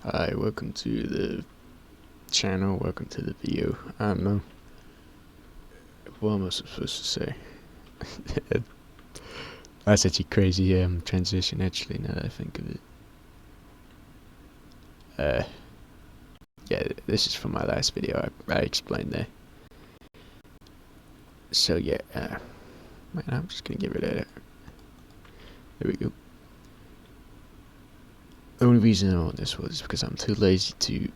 Hi, welcome to the channel, welcome to the video. I don't know. What am I supposed to say? That's actually crazy transition actually, now that I think of it. Yeah, this is from my last video, I explained there. So yeah, man, I'm just gonna get rid of it. There we go. The only reason I want this was because I'm too lazy to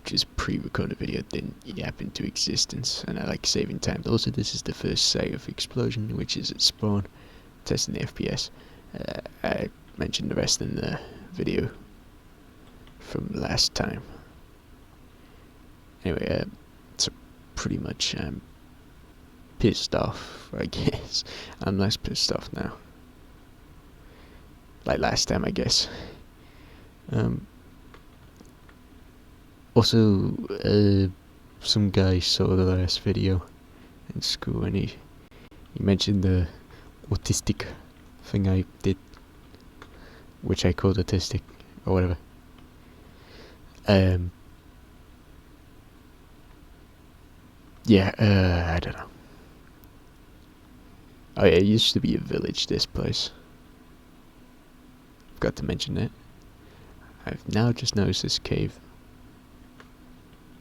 just pre-record a video, then yap into existence, and I like saving time. Also, this is the first site of explosion, which is at spawn, testing the FPS. I mentioned the rest in the video from last time. Anyway, so pretty much I'm pissed off, I guess. I'm less pissed off now. Like last time, I guess. Also, some guy saw the last video in school and he mentioned the autistic thing I did, which I called autistic or whatever. Yeah, I don't know. Oh yeah, it used to be a village, this place. Forgot to mention that. I've now just noticed this cave.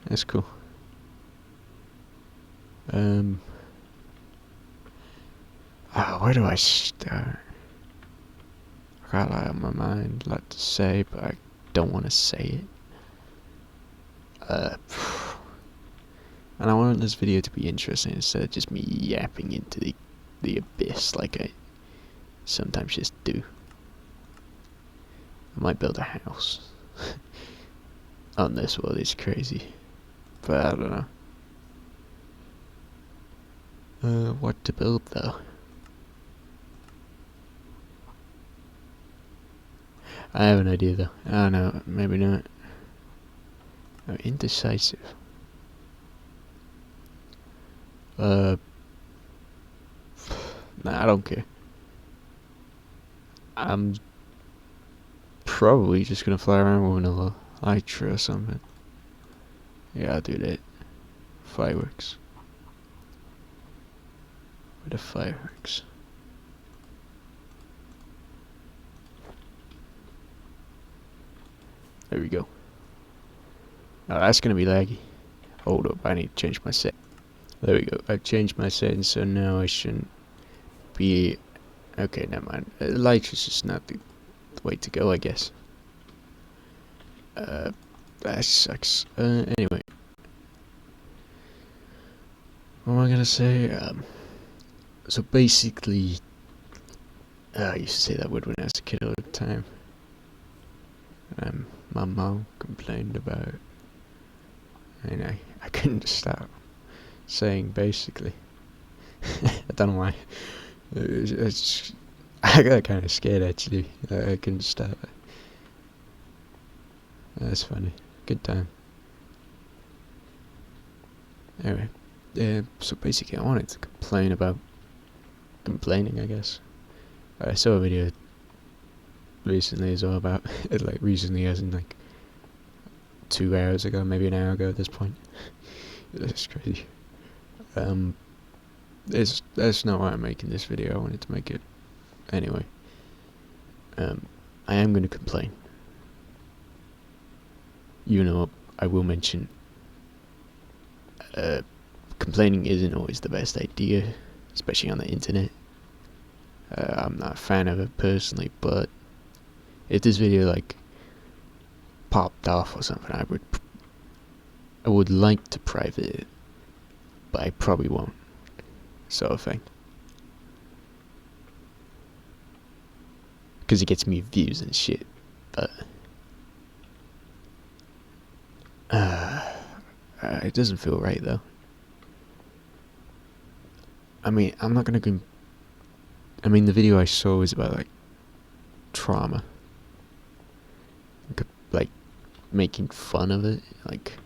That's cool. Where do I start? I got a lot on my mind, a lot to say, but I don't want to say it. And I want this video to be interesting instead of just me yapping into the abyss like I sometimes just do. I might build a house on this world. It's crazy, but I don't know. What to build though? I have an idea though. I don't know, maybe not. I'm indecisive. Nah, I don't care. I'm probably just gonna fly around with an elytra or something. Yeah, I'll do that. Fireworks. Where the fireworks? There we go. Now that's gonna be laggy. Hold up, I need to change my set. There we go. I've changed my settings, so now I shouldn't be. Okay, never mind. Light is just not the way to go, I guess. That sucks. Anyway, what am I gonna say? So basically, I used to say that word when I was a kid all the time. My mom complained about it, and I couldn't stop saying basically. I don't know why. I got kind of scared actually. I couldn't stop it. That's funny. Good time. Anyway, so basically I wanted to complain about complaining, I guess. I saw a video recently as well about it, like recently as in like 2 hours ago, maybe an hour ago at this point. That's crazy. That's not why I'm making this video. I wanted to make it anyway. I am going to complain. You know, I will mention complaining isn't always the best idea, especially on the internet. I'm not a fan of it personally, but if this video like popped off or something, I would like to private it, but I probably won't. Sort of thing. Because it gets me views and shit, but it doesn't feel right though. I mean, I'm not gonna go. I mean, the video I saw was about like trauma, like making fun of it, like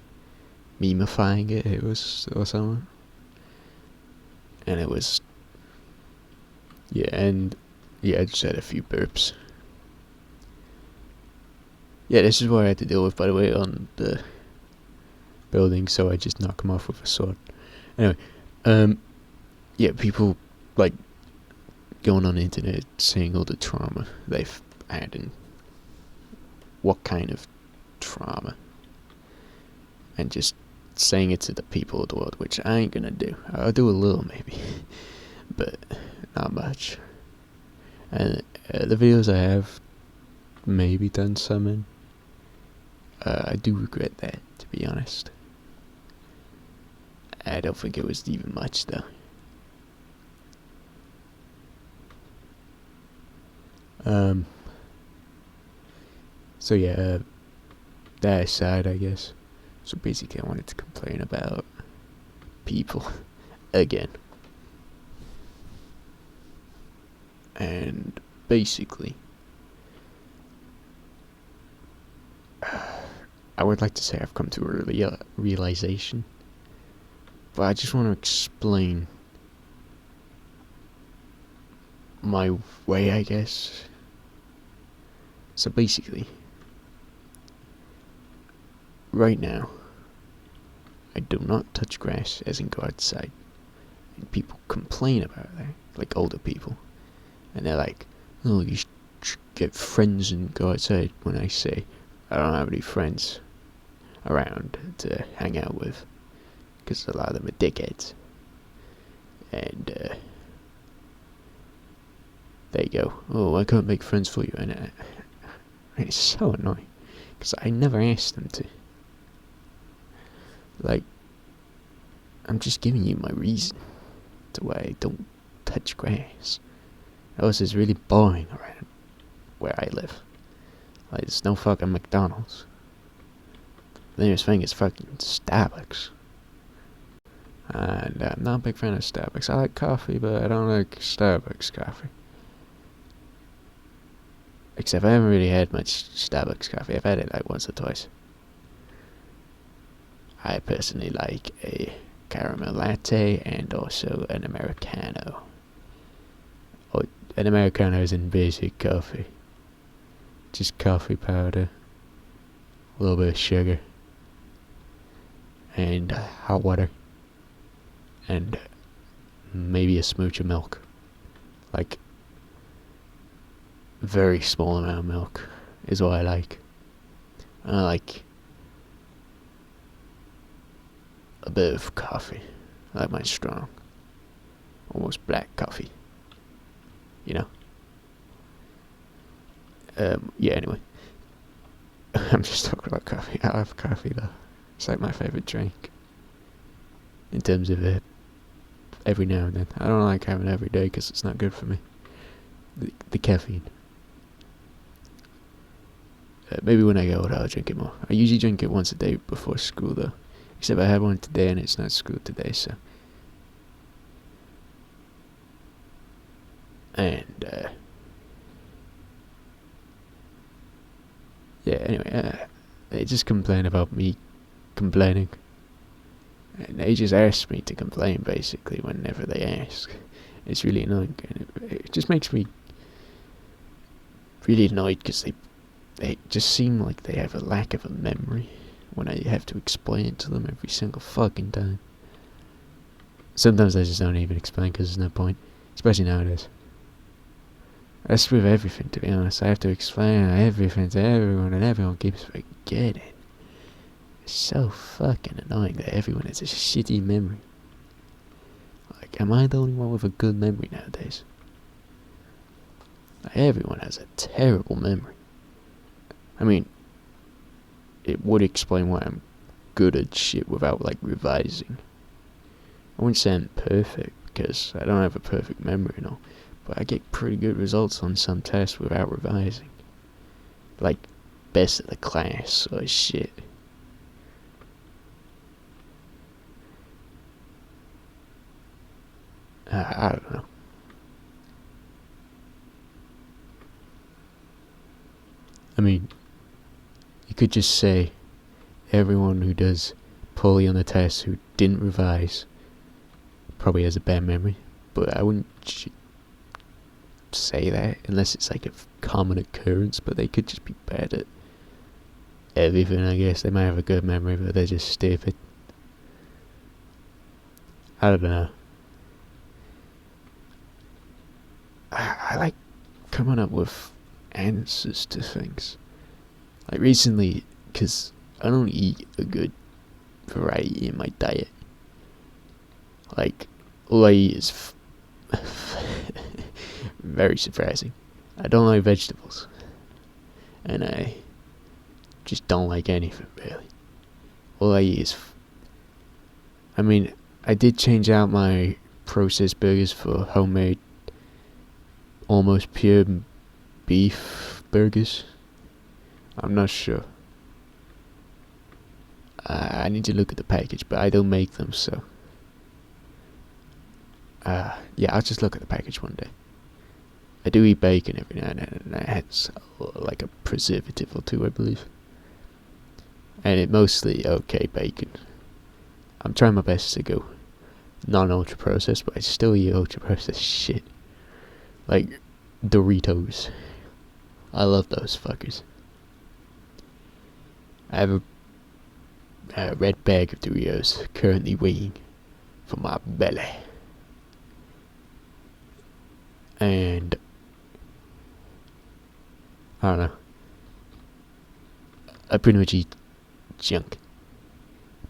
memifying it. It was or something, and it was yeah, and yeah, I just had a few burps. Yeah, this is what I had to deal with, by the way, on the building, so I just knock him off with a sword. Anyway, yeah, people, like, going on the internet saying all the trauma they've had and what kind of trauma, and just saying it to the people of the world, which I ain't gonna do. I'll do a little, maybe, but not much. And the videos I have maybe done some in, I do regret that, to be honest. I don't think it was even much, though. So yeah, that aside, I guess. So basically, I wanted to complain about people again. And basically, I would like to say I've come to a realization, but I just want to explain my way, I guess. So basically, right now, I do not touch grass, as in go outside. And people complain about that, like older people. And they're like, oh, you should get friends and go outside. When I say, I don't have any friends around to hang out with, because a lot of them are dickheads. And they go, oh, I can't make friends for you. And it's so annoying, because I never asked them to. Like, I'm just giving you my reason to why I don't touch grass. Also, it's really boring around where I live. Like, there's no fucking McDonald's. The nearest thing is fucking Starbucks. And I'm not a big fan of Starbucks. I like coffee, but I don't like Starbucks coffee. Except I haven't really had much Starbucks coffee. I've had it like once or twice. I personally like a caramel latte and also an Americano. Oh, an Americano is in basic coffee. Just coffee powder, a little bit of sugar, and hot water, and maybe a smooch of milk. Like, very small amount of milk is what I like. I like a bit of coffee. I like mine strong. Almost black coffee. You know? Yeah, anyway. I'm just talking about coffee. I love coffee, though. It's like my favourite drink. In terms of every now and then. I don't like having it every day because it's not good for me. The caffeine. Maybe when I get older I'll drink it more. I usually drink it once a day before school, though. Except I had one today and it's not school today, so. And, yeah, anyway, they just complain about me complaining. And they just ask me to complain, basically, whenever they ask. It's really annoying, and it just makes me really annoyed, because they just seem like they have a lack of a memory when I have to explain it to them every single fucking time. Sometimes I just don't even explain, because there's no point, especially nowadays. That's with everything, to be honest. I have to explain everything to everyone, and everyone keeps forgetting. It's so fucking annoying that everyone has a shitty memory. Like, am I the only one with a good memory nowadays? Like, everyone has a terrible memory. I mean, it would explain why I'm good at shit without, like, revising. I wouldn't say I'm perfect, because I don't have a perfect memory and all. But I get pretty good results on some tests without revising. Like, best of the class or shit. I don't know. I mean, you could just say everyone who does poorly on the test who didn't revise probably has a bad memory. But I wouldn't say that unless it's like a common occurrence, but they could just be bad at everything, I guess. They might have a good memory, but they're just stupid. I don't know. I like coming up with answers to things. Like recently, because I don't eat a good variety in my diet. Like, all I eat is very surprising. I don't like vegetables. And I just don't like anything, really. All I eat is... I mean, I did change out my processed burgers for homemade, almost pure beef burgers. I'm not sure. I need to look at the package, but I don't make them, so... yeah, I'll just look at the package one day. I do eat bacon every now and then, and it has like a preservative or two, I believe. And it mostly okay bacon. I'm trying my best to go non-ultra processed, but I still eat ultra processed shit. Like Doritos. I love those fuckers. I have a red bag of Doritos currently waiting for my belly. And I don't know. I pretty much eat junk.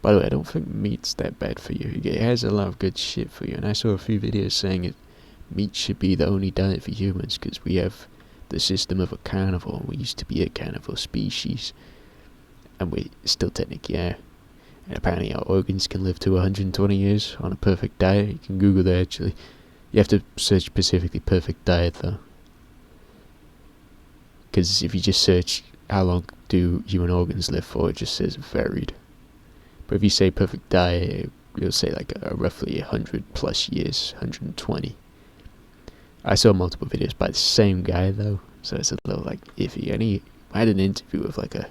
By the way, I don't think meat's that bad for you. It has a lot of good shit for you. And I saw a few videos saying meat should be the only diet for humans because we have the system of a carnivore. We used to be a carnivore species. And we still technically are. And apparently our organs can live to 120 years on a perfect diet. You can Google that actually. You have to search specifically perfect diet though. Because if you just search how long do human organs live for, it just says varied. But if you say perfect diet, you'll say like roughly 100 plus years, 120. I saw multiple videos by the same guy though, so it's a little like iffy. And I had an interview with like a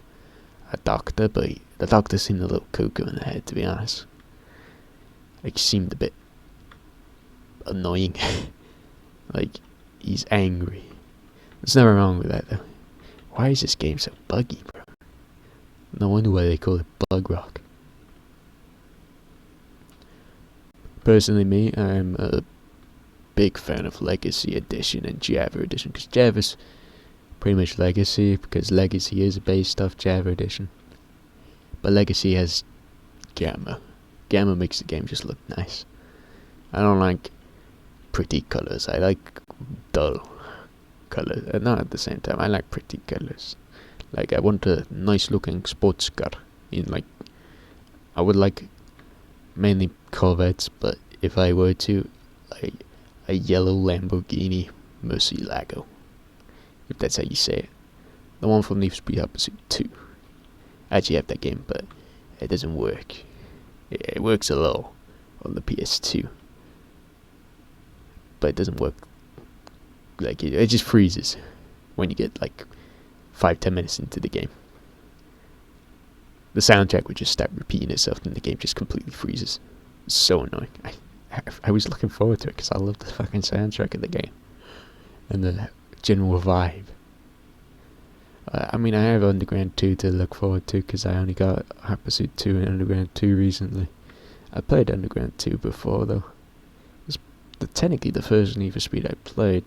doctor, but the doctor seemed a little cuckoo in the head, to be honest. Like, he seemed a bit annoying. Like, he's angry. There's nothing wrong with that though. Why is this game so buggy, bro? No wonder why they call it Bug Rock. Personally, me, I'm a big fan of Legacy Edition and Java Edition, because Java's pretty much Legacy, because Legacy is based off Java Edition. But Legacy has Gamma. Gamma makes the game just look nice. I don't like pretty colors. I like dull colors. Not at the same time. I like pretty colors. Like, I want a nice looking sports car. I would like mainly Corvettes, but if I were to, like a yellow Lamborghini Murcielago, if that's how you say it. The one from Need for Speed Hot Pursuit 2. I actually have that game, but it doesn't work. It works a little on the PS2, but it doesn't work. Like, it just freezes when you get like 5-10 minutes into the game. The soundtrack would just start repeating itself and the game just completely freezes. It's so annoying. I was looking forward to it because I love the fucking soundtrack of the game and the general vibe. I mean, I have Underground 2 to look forward to because I only got Hot Pursuit 2 and Underground 2 recently. I played Underground 2 before though. It was technically the first Need for Speed I played.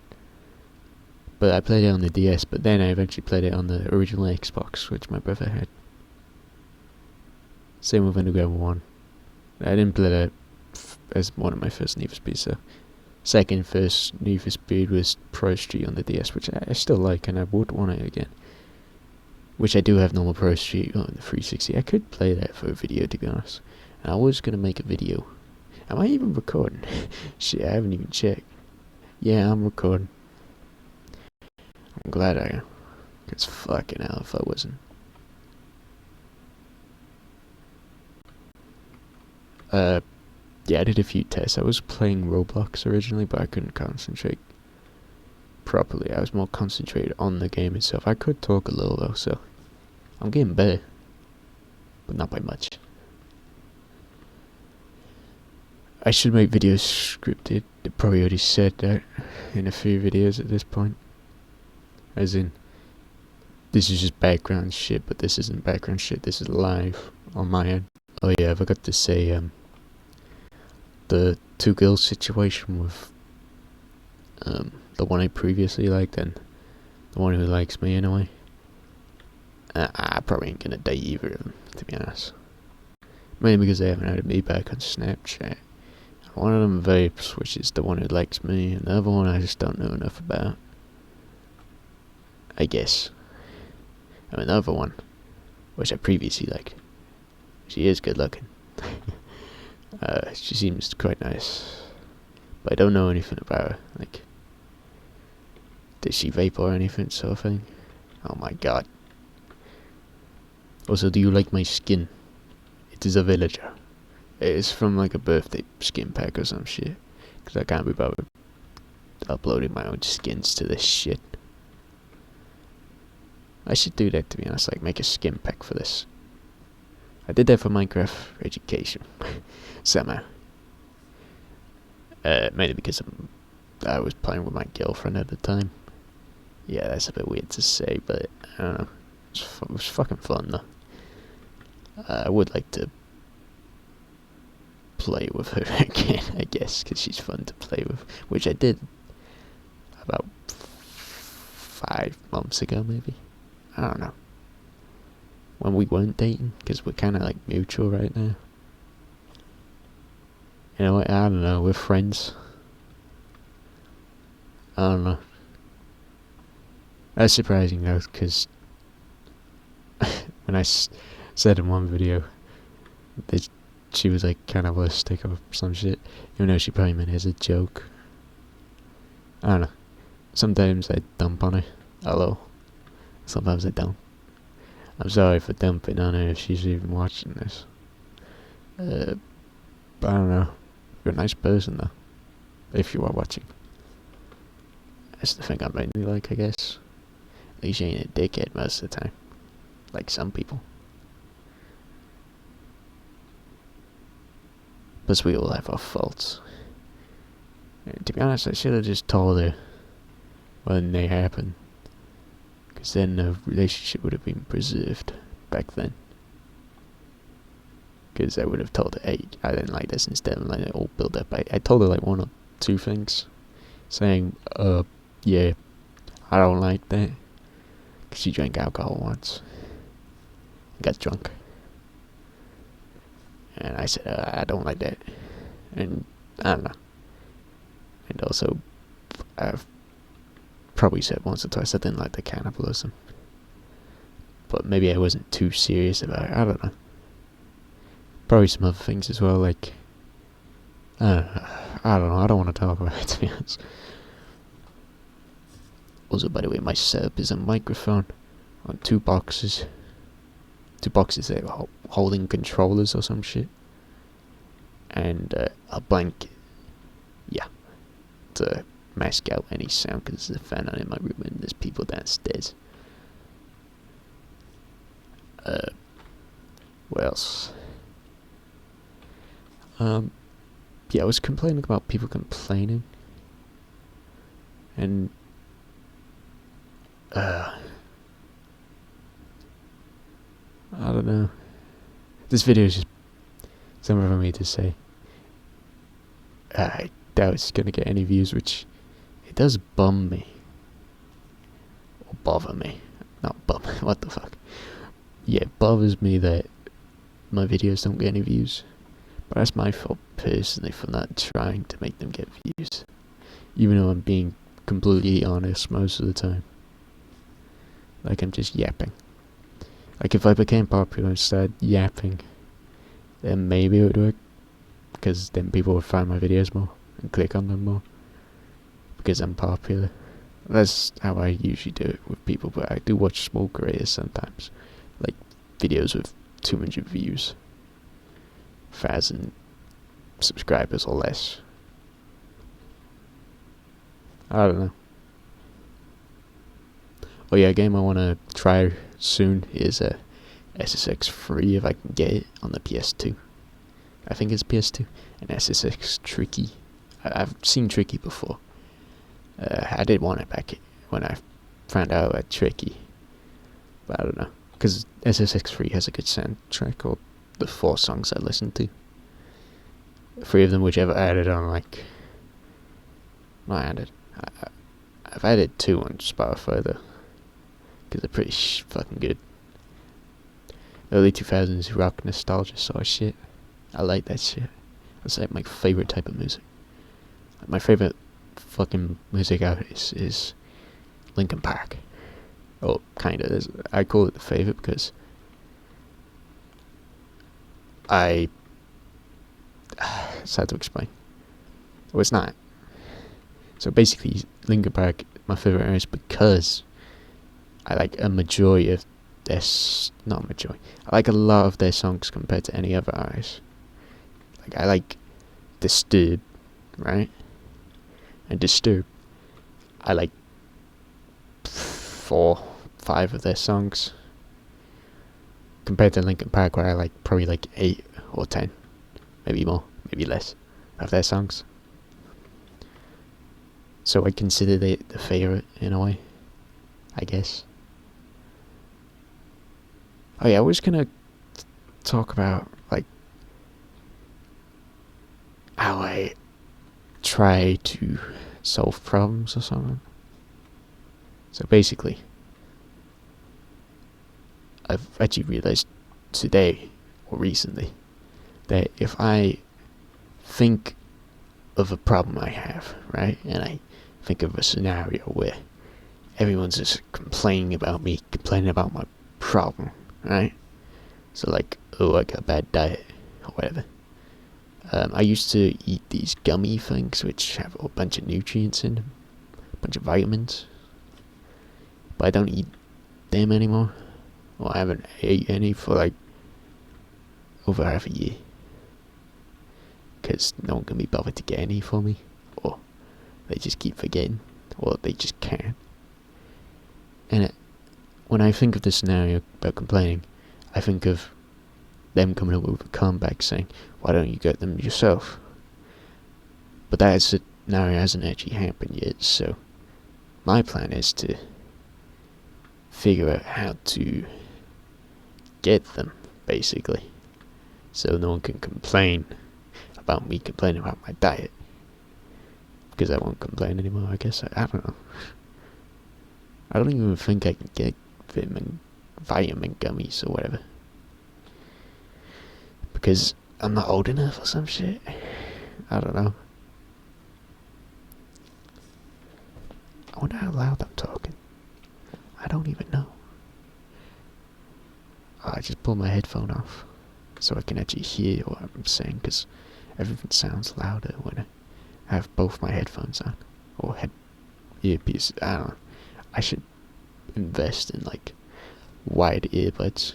But I played it on the DS, but then I eventually played it on the original Xbox, which my brother had. Same with Underground 1. I didn't play that as one of my first Need for Speed, so first Need for Speed was Pro Street on the DS, which I still like and I would want it again. Which I do have normal Pro Street on the 360. I could play that for a video, to be honest. And I was going to make a video. Am I even recording? Shit, I haven't even checked. Yeah, I'm recording. I'm glad I am. Because fucking hell if I wasn't. Yeah, I did a few tests. I was playing Roblox originally, but I couldn't concentrate properly. I was more concentrated on the game itself. I could talk a little though, so I'm getting better, but not by much. I should make videos scripted. I probably already said that in a few videos at this point. As in, This is just background shit, but this isn't background shit. This is live on my end. Oh yeah, I forgot to say, the two girls situation with, the one I previously liked and the one who likes me anyway. I probably ain't gonna date either of them, to be honest. Mainly because they haven't added me back on Snapchat. One of them vapes, which is the one who likes me, and the other one I just don't know enough about. I guess. I mean, the other one, which I previously liked, she is good looking. She seems quite nice. But I don't know anything about her. Like, did she vape or anything, sort of thing? Oh my god. Also, do you like my skin? It is a villager. It's from like a birthday skin pack or some shit. Because I can't be bothered uploading my own skins to this shit. I should do that, to be honest, like make a skin pack for this. I did that for Minecraft education. Somehow. Mainly because I was playing with my girlfriend at the time. Yeah, that's a bit weird to say, but I don't know. It was fucking fun though. I would like to play with her again, I guess, because she's fun to play with, which I did about 5 months ago, maybe. I don't know. When we weren't dating, because we're kind of like mutual right now. You know what? I don't know. We're friends. I don't know. That's surprising though, because when I said in one video that she was like cannibalistic or some shit, even though she probably meant it as a joke. I don't know. Sometimes I dump on her. Hello. Sometimes I don't. I'm sorry for dumping on her if she's even watching this. But I don't know. You're a nice person though. If you are watching. That's the thing I mainly like, I guess. At least you ain't a dickhead most of the time. Like some people. Plus we all have our faults. And to be honest, I should have just told her when they happened. Because then the relationship would have been preserved back then. Because I would have told her, hey, I didn't like this, instead of letting it all build up. I told her like 1 or 2 things. Saying, yeah, I don't like that. Because she drank alcohol once. And got drunk. And I said, I don't like that. And I don't know. And also, I've probably said once or twice I didn't like the cannibalism. But maybe I wasn't too serious about it. I don't know. Probably some other things as well, like, I don't know. I don't want to talk about it, to be honest. Also, by the way, my setup is a microphone on 2 boxes. 2 boxes that are holding controllers or some shit. And a blanket. Yeah. To mask out any sound, because there's a fan on in my room and there's people downstairs. What else? Yeah, I was complaining about people complaining. And I don't know. This video is just something for me to say. I doubt it's gonna get any views, which it does bum me. Or bother me. Not bum. What the fuck? Yeah, it bothers me that my videos don't get any views. But that's my fault personally for not trying to make them get views. Even though I'm being completely honest most of the time. Like I'm just yapping. Like if I became popular and started yapping, then maybe it would work. Because then people would find my videos more and click on them more. Because I'm popular. That's how I usually do it with people, but I do watch small creators sometimes. Like videos with 200 views. 1,000 subscribers or less. I don't know. Oh yeah, a game I want to try soon is a SSX3 if I can get it on the PS2. I think it's PS2. And SSX Tricky. I've seen Tricky before. I did want it back when I found out about Tricky. But I don't know, because SSX3 has a good soundtrack, or the 4 songs I listened to. 3 of them which I've added on, like... Not added. I've added 2 on Spotify, though. Because they're pretty fucking good. Early 2000s rock nostalgia sort of shit. I like that shit. That's like my favorite type of music. My favorite fucking music artist is Linkin Park. Oh, kinda. I call it the favorite because it's hard to explain. Well, it's not. So basically, Linkin Park, my favorite artist, because I like a majority of their... Not majority. I like a lot of their songs compared to any other artist. Like, I like Disturbed, right? And Disturbed, I like 4, 5 of their songs. Compared to Linkin Park, where I like probably like 8 or 10. Maybe more, maybe less, of their songs. So I consider the favorite in a way, I guess. Oh yeah, I was gonna talk about like how I try to solve problems or something. So basically, I've actually realized today or recently that if I think of a problem I have, right, and I think of a scenario where everyone's just complaining about me, complaining about my problem, right? So like, oh, I got a bad diet, or whatever. I used to eat these gummy things which have a bunch of nutrients in them, a bunch of vitamins, but I don't eat them anymore. Well, I haven't ate any for like over half a year, because no one can be bothered to get any for me, or they just keep forgetting, or they just can't. And when I think of the scenario about complaining, I think of them coming up with a comeback saying, why don't you get them yourself? But that scenario hasn't actually happened yet, so my plan is to figure out how to get them, basically, so no one can complain about me complaining about my diet, because I won't complain anymore, I guess. I don't know. I don't even think I can get vitamin gummies or whatever, because I'm not old enough or some shit. I don't know. I wonder how loud I'm talking. I don't even know. I just pulled my headphone off so I can actually hear what I'm saying, because everything sounds louder when I have both my headphones on, or earpiece. I don't know. I should invest in like wide earbuds,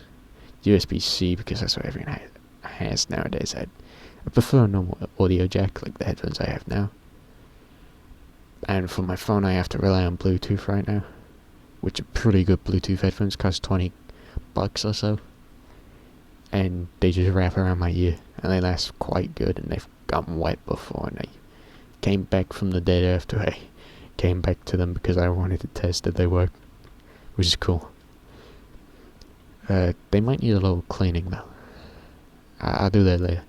USB-C, because that's what everyone has nowadays. I prefer a normal audio jack like the headphones I have now. And for my phone, I have to rely on Bluetooth right now, which are pretty good Bluetooth headphones, cost $20 or so. And they just wrap around my ear, and they last quite good, and they've gotten wet before, and I came back from the dead after I came back to them because I wanted to test that they work, which is cool. They might need a little cleaning though. I'll do that later,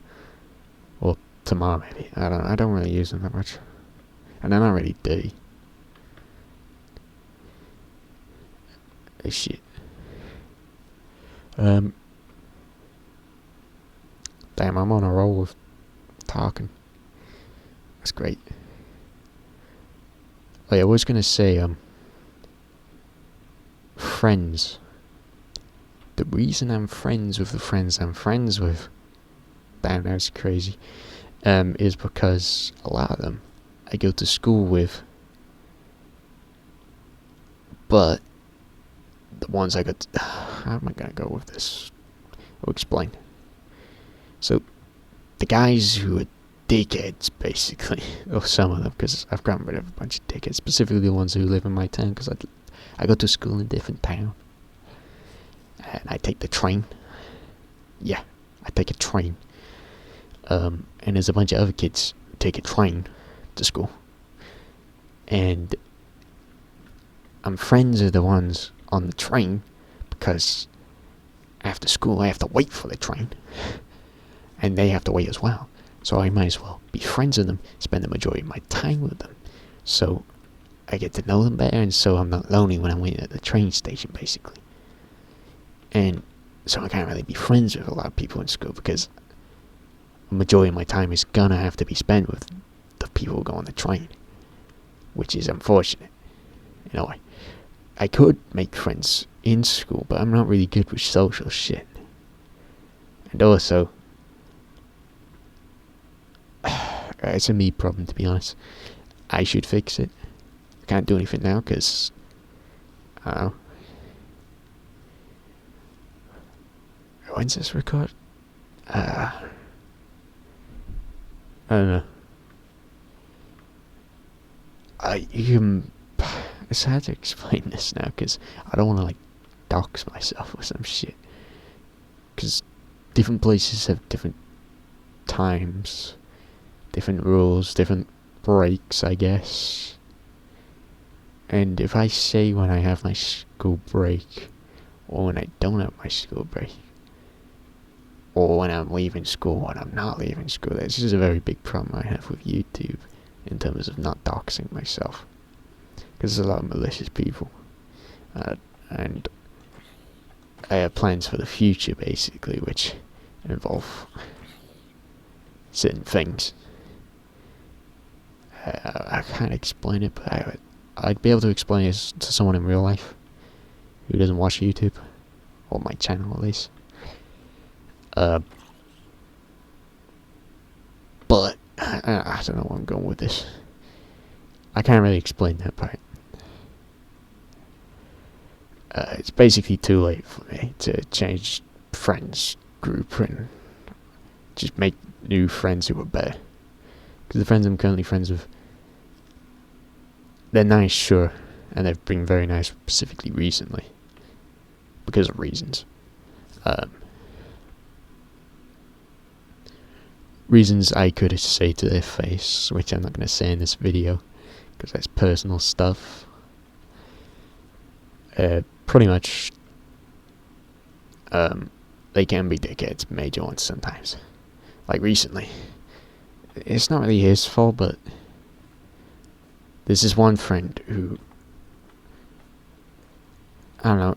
or tomorrow maybe. I don't really use them that much, and they're not really dirty. Shit. Damn, I'm on a roll with talking. That's great. Oh yeah, I was gonna say, friends. The reason I'm friends with the friends I'm friends with, damn, that's crazy, is because a lot of them I go to school with, but the ones I got, how am I gonna go with this? I'll explain. So, the guys who are dickheads, basically, or some of them, because I've gotten rid of a bunch of dickheads, specifically the ones who live in my town, because I go to school in a different town, and I take the train. Yeah, I take a train. And there's a bunch of other kids who take a train to school, and I'm friends with the ones on the train because after school I have to wait for the train, and they have to wait as well. So I might as well be friends with them, spend the majority of my time with them, so I get to know them better, and so I'm not lonely when I'm waiting at the train station, basically. And so I can't really be friends with a lot of people in school because the majority of my time is gonna have to be spent with the people who go on the train, which is unfortunate. You know, I could make friends in school, but I'm not really good with social shit. And also, it's a me problem, to be honest. I should fix it. I can't do anything now because, I don't know. When's this record? I don't know. It's hard to explain this now because I don't want to dox myself or some shit. Because different places have different times, different rules, different breaks, I guess. And if I say when I have my school break, or when I don't have my school break, or when I'm leaving school, when I'm not leaving school, this is a very big problem I have with YouTube in terms of not doxing myself. Because there's a lot of malicious people. And I have plans for the future, basically, which involve certain things. I can't explain it, but I'd be able to explain it to someone in real life who doesn't watch YouTube, or my channel at least. But I don't know where I'm going with this. I can't really explain that part. It's basically too late for me to change friends group and just make new friends who are better. Because the friends I'm currently friends with, they're nice, sure, and they've been very nice specifically recently. Because of reasons. Reasons I could say to their face, which I'm not going to say in this video, because that's personal stuff. Pretty much, they can be dickheads, major ones sometimes. Like recently. It's not really his fault, but there's this one friend who, I don't know,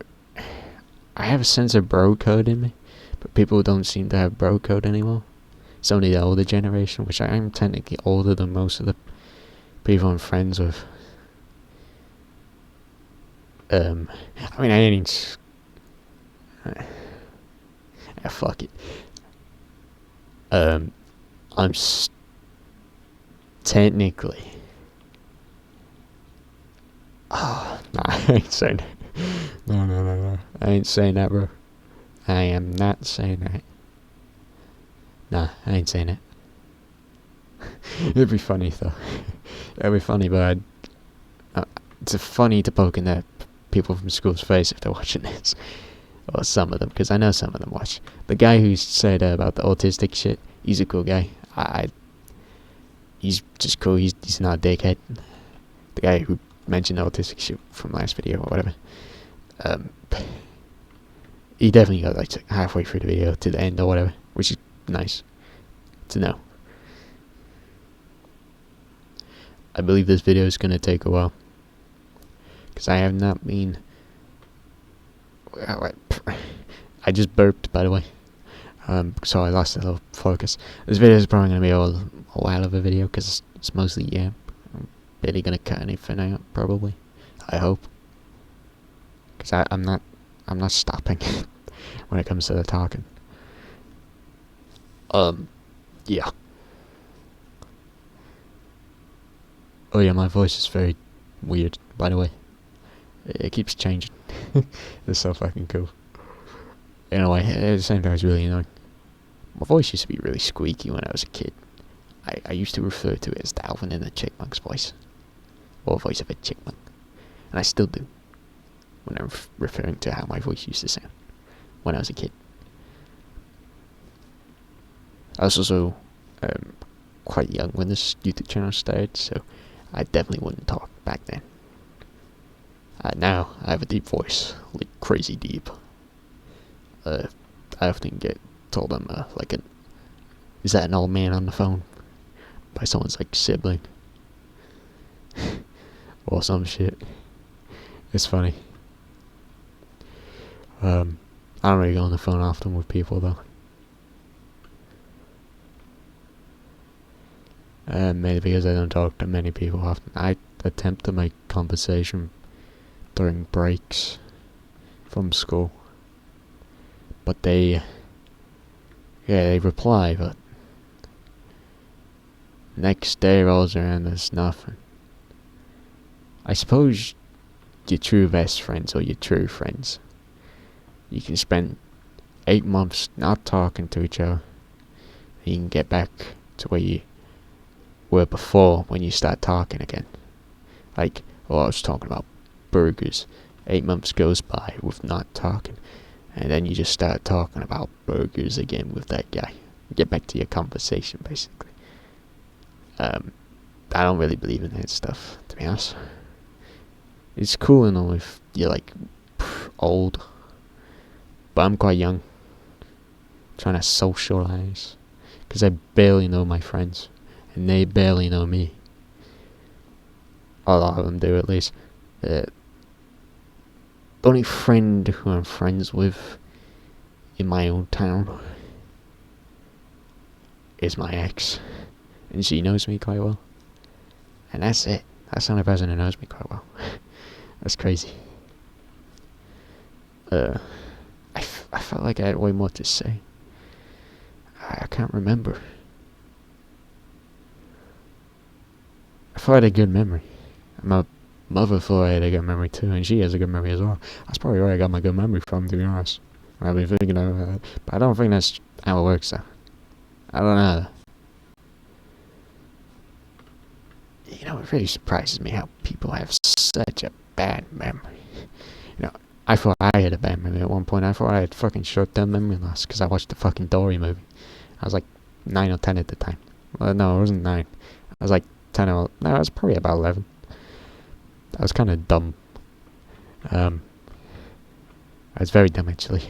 I have a sense of bro code in me, but people don't seem to have bro code anymore. It's only the older generation, which I'm technically older than most of the people I'm friends with. I mean, I ain't... fuck it. I'm technically... Oh, nah, I ain't saying that. No. I ain't saying that, bro. I am not saying that. Nah, I ain't saying it. It'd be funny, though. It'd be funny, but it's funny to poke in the people from school's face if they're watching this. Or some of them, because I know some of them watch. The guy who said about the autistic shit, he's a cool guy. He's just cool, he's not a dickhead. The guy who mentioned the autistic shit from last video or whatever. He definitely got halfway through the video to the end or whatever, which is nice to know. I believe this video is going to take a while, because I have not been... I just burped, by the way, so I lost a little focus. This video is probably going to be a while of a video, because it's mostly I'm barely going to cut anything out, probably. I hope. Because I'm not stopping when it comes to the talking. Yeah. Oh yeah, my voice is very weird, by the way. It keeps changing. It's so fucking cool. Anyway, at the same time, it's really annoying. My voice used to be really squeaky when I was a kid. I used to refer to it as the Alvin and the Chipmunk's voice. Or voice of a chipmunk. And I still do. When I'm referring to how my voice used to sound when I was a kid. I was also quite young when this YouTube channel started, so I definitely wouldn't talk back then. Now, I have a deep voice, like crazy deep, I often get told I'm is that an old man on the phone? By someone's like sibling. Or some shit. It's funny. I don't really go on the phone often with people though. Mainly because I don't talk to many people often. I attempt to make conversation during breaks from school. But they reply, but next day rolls around, there's nothing. I suppose your true best friends or your true friends, you can spend 8 months not talking to each other. You can get back to where you were before when you start talking again. Like, I was talking about burgers. 8 months goes by with not talking. And then you just start talking about burgers again with that guy. Get back to your conversation, basically. I don't really believe in that stuff, to be honest. It's cool and all if you're like old. But I'm quite young. Trying to socialize. Because I barely know my friends. And they barely know me. A lot of them do, at least. The only friend who I'm friends with in my own town is my ex. And she knows me quite well. And that's it. That's the only person who knows me quite well. That's crazy. I felt like I had way more to say. I can't remember. I thought I had a good memory. My mother thought I had a good memory too, and she has a good memory as well. That's probably where I got my good memory from, to be honest. I've been thinking about that. But I don't think that's how it works though. I don't know. You know, it really surprises me how people have such a bad memory. You know, I thought I had a bad memory at one point. I thought I had fucking short-term memory loss because I watched the fucking Dory movie. I was like 9 or 10 at the time. Well, no, I wasn't 9. I was like 10 or... No, I was probably about 11. I was kind of dumb. I was very dumb, actually.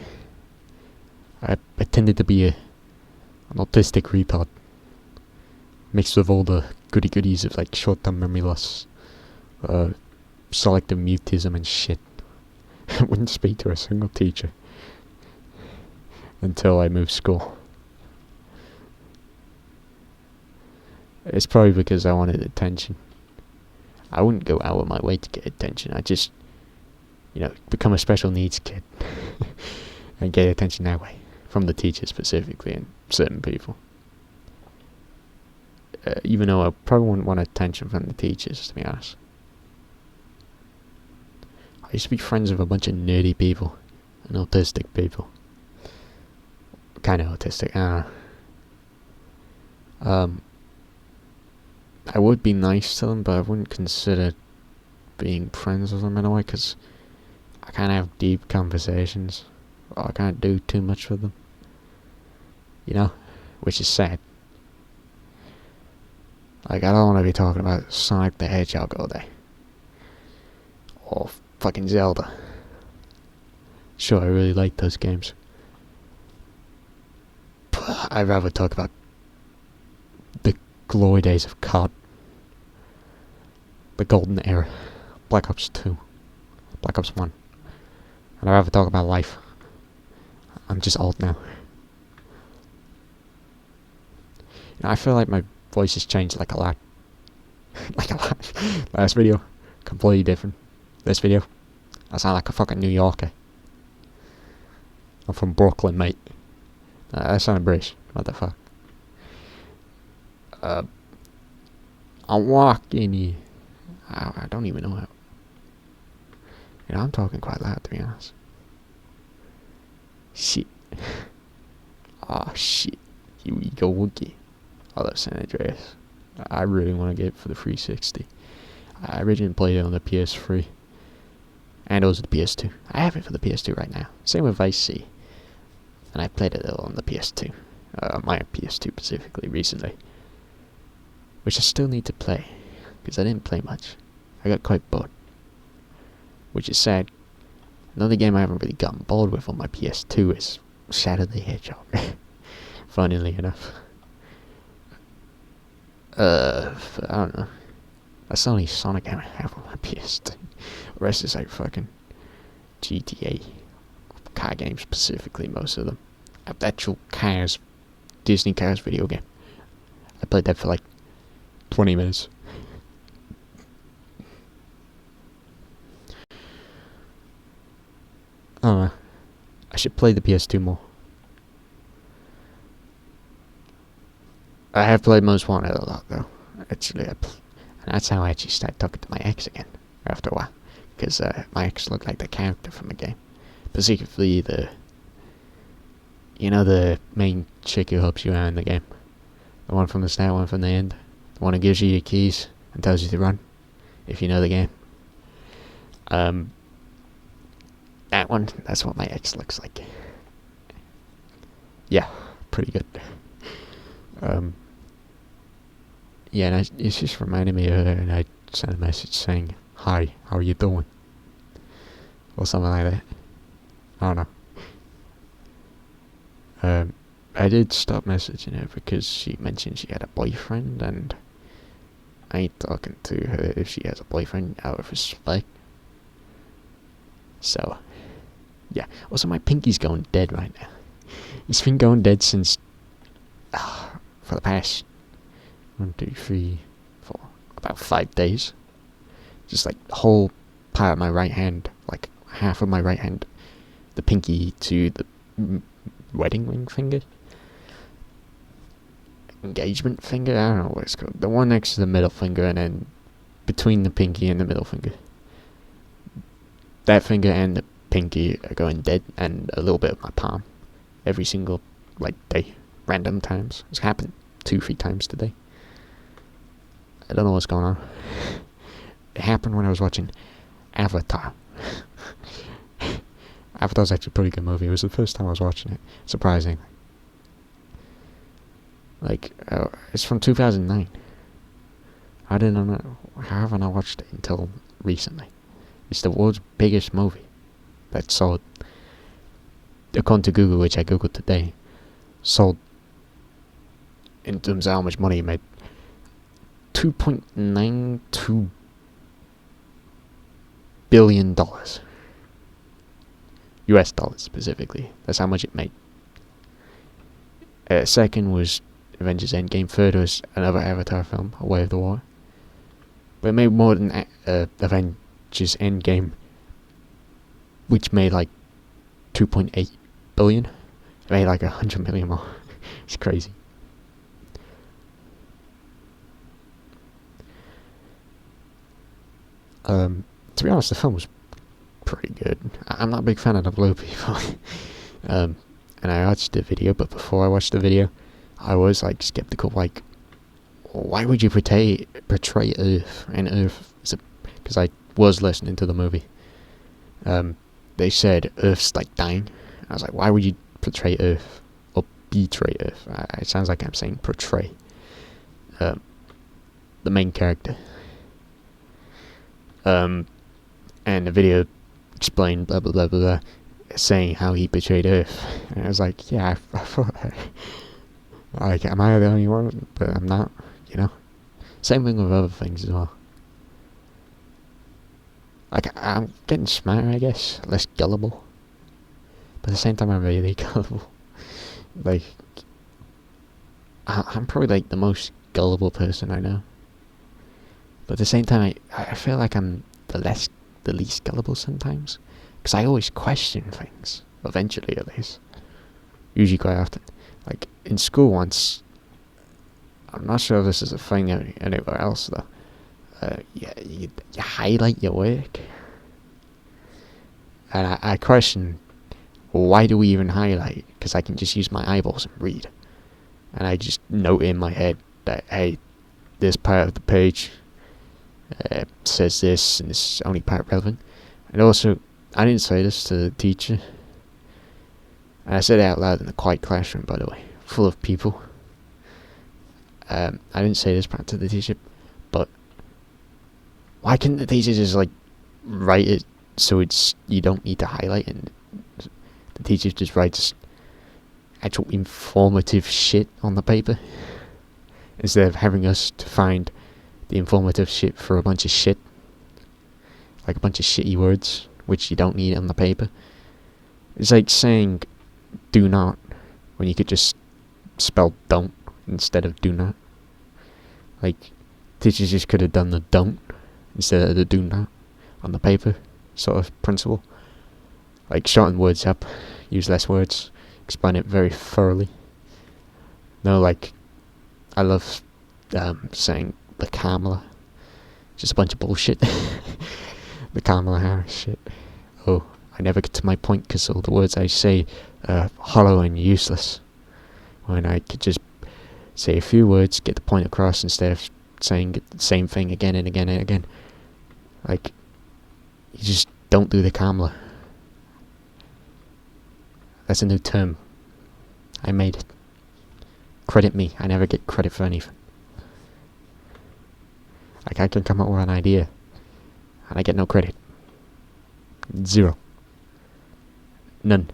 I pretended to be an autistic retard. Mixed with all the goody-goodies of like short-term memory loss. Selective mutism and shit. I wouldn't speak to a single teacher. Until I moved school. It's probably because I wanted attention. I wouldn't go out of my way to get attention. I just, become a special needs kid. And get attention that way. From the teachers specifically and certain people. Even though I probably wouldn't want attention from the teachers, to be honest. I used to be friends with a bunch of nerdy people. And autistic people. Kind of autistic, I don't know. I would be nice to them, but I wouldn't consider being friends with them in a way, because I can't have deep conversations. Or I can't do too much with them. Which is sad. Like, I don't want to be talking about Sonic the Hedgehog all day. Or fucking Zelda. Sure, I really like those games. But I'd rather talk about the glory days of COD. The golden era. Black Ops 2. Black Ops 1. And I'd rather talk about life. I'm just old now. I feel like my voice has changed like a lot. Like a lot. Last video, completely different. This video, I sound like a fucking New Yorker. I'm from Brooklyn, mate. I sound British. What the fuck? I'm walking here. I don't even know how. I'm talking quite loud, to be honest. Shit. Oh shit. Here we go again. I love San Andreas. I really want to get it for the 360. I originally played it on the PS3. And also the PS2. I have it for the PS2 right now. Same with Vice City. And I played it on the PS2. My PS2 specifically, recently. Which I still need to play. Because I didn't play much. I got quite bored. Which is sad. Another game I haven't really gotten bored with on my PS2 is Shadow the Hedgehog. Funnily enough. I don't know. That's the only Sonic game I have on my PS2. The rest is like fucking GTA. Car games specifically, most of them. Actual Cars, Disney Cars video game. I played that for like 20 minutes. I don't know. I should play the PS2 more. I have played Most Wanted a lot though. Actually, and that's how I actually started talking to my ex again after a while. Because my ex looked like the character from the game. Particularly the main chick who helps you out in the game. The one from the start, one from the end. The one who gives you your keys and tells you to run, if you know the game. That one, that's what my ex looks like. Yeah, pretty good. Yeah, and it's just reminded me of her, and I sent a message saying, "Hi, how are you doing?" Or something like that. I don't know. I did stop messaging her because she mentioned she had a boyfriend, and I ain't talking to her if she has a boyfriend out of respect. So, yeah. Also, my pinky's going dead right now. It's been going dead since, for the past 1, 2, 3, 4, about 5 days. Just like the whole part of my right hand, like half of my right hand, the pinky to the wedding ring finger, engagement finger, I don't know what it's called, the one next to the middle finger, and then between the pinky and the middle finger. That finger and the pinky are going dead, and a little bit of my palm every single day, random times. It's happened 2-3 times today. I don't know what's going on. It happened when I was watching Avatar. Avatar's actually a pretty good movie. It was the first time I was watching it. Surprising. It's from 2009. How haven't I watched it until recently? It's the world's biggest movie. That sold, according to Google, which I googled today, sold, in terms of how much money it made, $2.92 billion. US dollars specifically. That's how much it made. Second was Avengers Endgame. Third was another Avatar film, A Way of the Water. But it made more than Avengers Endgame, which made like 2.8 billion. It made like 100 million more. It's crazy. To be honest, the film was pretty good. I'm not a big fan of the blue people. And I watched the video, but before I watched the video, I was skeptical. Why would you portray Earth and Earth? Because I was listening to the movie. They said Earth's dying. I was like, why would you portray Earth or betray Earth? It sounds like I'm saying portray. The main character. And the video explained blah blah blah blah blah, saying how he betrayed Earth. And I was like, yeah, I thought am I the only one? But I'm not, Same thing with other things as well. I'm getting smarter, I guess, less gullible. But at the same time, I'm really gullible. I'm probably the most gullible person I know. But at the same time, I feel like I'm the least gullible sometimes. Because I always question things. Eventually, at least. Usually quite often. In school once, I'm not sure if this is a thing anywhere else though. You highlight your work. And I question, why do we even highlight? Because I can just use my eyeballs and read. And I just note in my head that, hey, this part of the page says this, and this is only part relevant. And also, I didn't say this to the teacher. And I said it out loud in a quiet classroom, by the way, full of people. I didn't say this part to the teacher, but why couldn't the teacher just write it so you don't need to highlight it? And the teacher just writes actual informative shit on the paper, instead of having us to find the informative shit for a bunch of shit, like a bunch of shitty words which you don't need on the paper. It's like saying do not when you could just spell don't instead of do not. Like, teachers just could have done the don't instead of the do not on the paper sort of principle. Like, shorten words up, use less words, explain it very thoroughly. No, like, I love saying the Kamala. Just a bunch of bullshit. The Kamala Harris shit. Oh, I never get to my point because all the words I say are hollow and useless. When I could just say a few words, get the point across, instead of saying the same thing again and again and again. Like, you just don't do the Kamala. That's a new term. I made it. Credit me. I never get credit for anything. Like, I can come up with an idea, and I get no credit. Zero. None.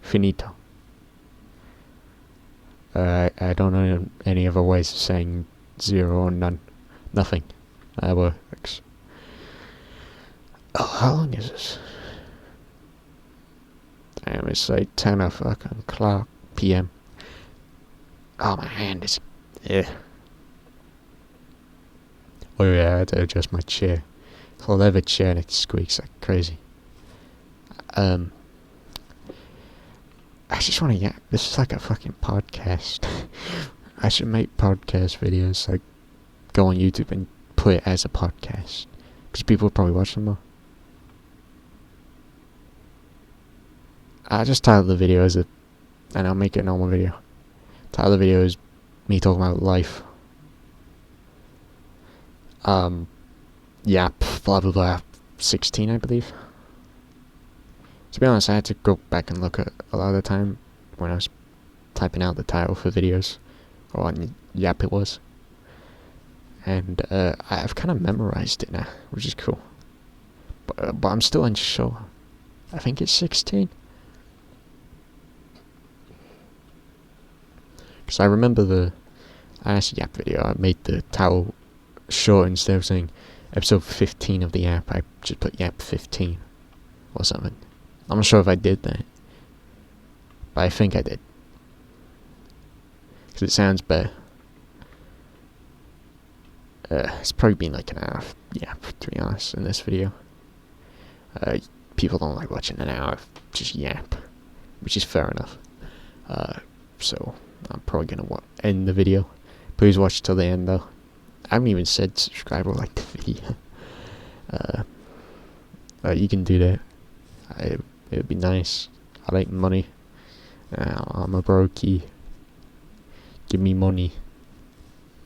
Finito. I don't know any other ways of saying zero or none. Nothing. That works. Oh, how long is this? Damn, it's like 10 o'clock p.m. Oh, my hand is... Yeah. Oh yeah, I had to adjust my chair. It's a leather chair and it squeaks like crazy. I just want to... Yeah, this is like a fucking podcast. I should make podcast videos, like, go on YouTube and put it as a podcast. Because people will probably watch them more. I'll just title the video as and I'll make it a normal video. Title of the video is me talking about life. Yeah, blah blah blah. 16, I believe. To be honest, I had to go back and look at a lot of the time when I was typing out the title for videos, or on Yap it was. And I've kind of memorized it now, which is cool. But I'm still unsure. I think it's 16. Because I remember the last Yap video, I made the title short. Instead of saying episode 15 of the app, I just put Yap 15 or something. I'm not sure if I did that, but I think I did. Because it sounds better. It's probably been like an hour, yeah, to be honest, in this video. People don't like watching an hour of just yap, which is fair enough. So I'm probably gonna end the video. Please watch till the end though. I haven't even said subscribe or like the video. You can do that. It would be nice. I like money. I'm a brokey. Give me money.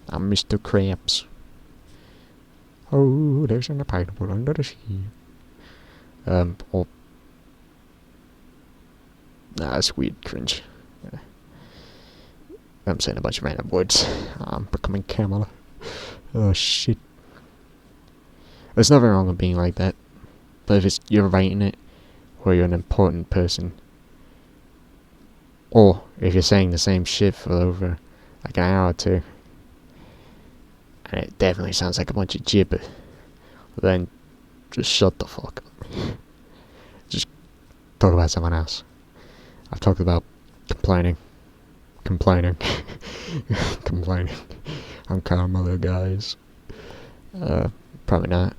I'm Mr. Krabs. Oh, there's a pineapple under the sea. Or... Nah, that's weird, cringe. I'm saying a bunch of random words. I'm becoming Kamala. Oh, shit. There's nothing wrong with being like that. But if you're writing it, or you're an important person, or if you're saying the same shit for over like an hour or two, and it definitely sounds like a bunch of gibber, then just shut the fuck up. Just talk about someone else. I've talked about complaining. Complaining. I'm Carmelo, guys. Probably not.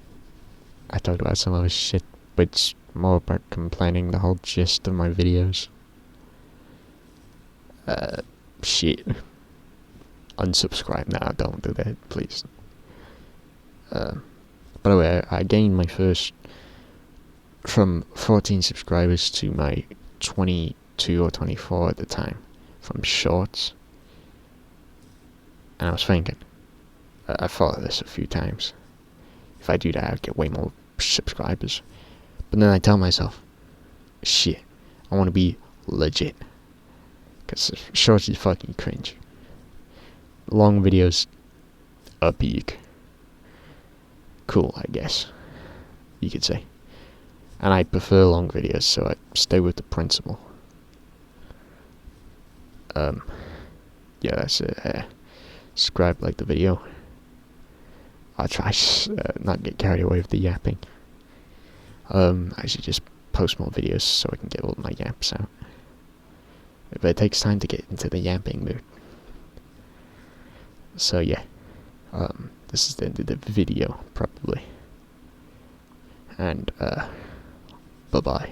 I talked about some other shit, but it's more about complaining, the whole gist of my videos. Shit. Unsubscribe now, don't do that, please. By the way, I gained my first from 14 subscribers to my 22 or 24 at the time from shorts. And I was thinking, I thought of this a few times. If I do that, I'll get way more subscribers. But then I tell myself, shit, I want to be legit. Because shorts is fucking cringe. Long videos are peak. Cool, I guess you could say. And I prefer long videos, so I stay with the principle. Yeah, that's it. Subscribe, like the video. I'll try not get carried away with the yapping. I should just post more videos so I can get all my yaps out. But it takes time to get into the yapping mood. So yeah, this is the end of the video, probably. And, bye-bye.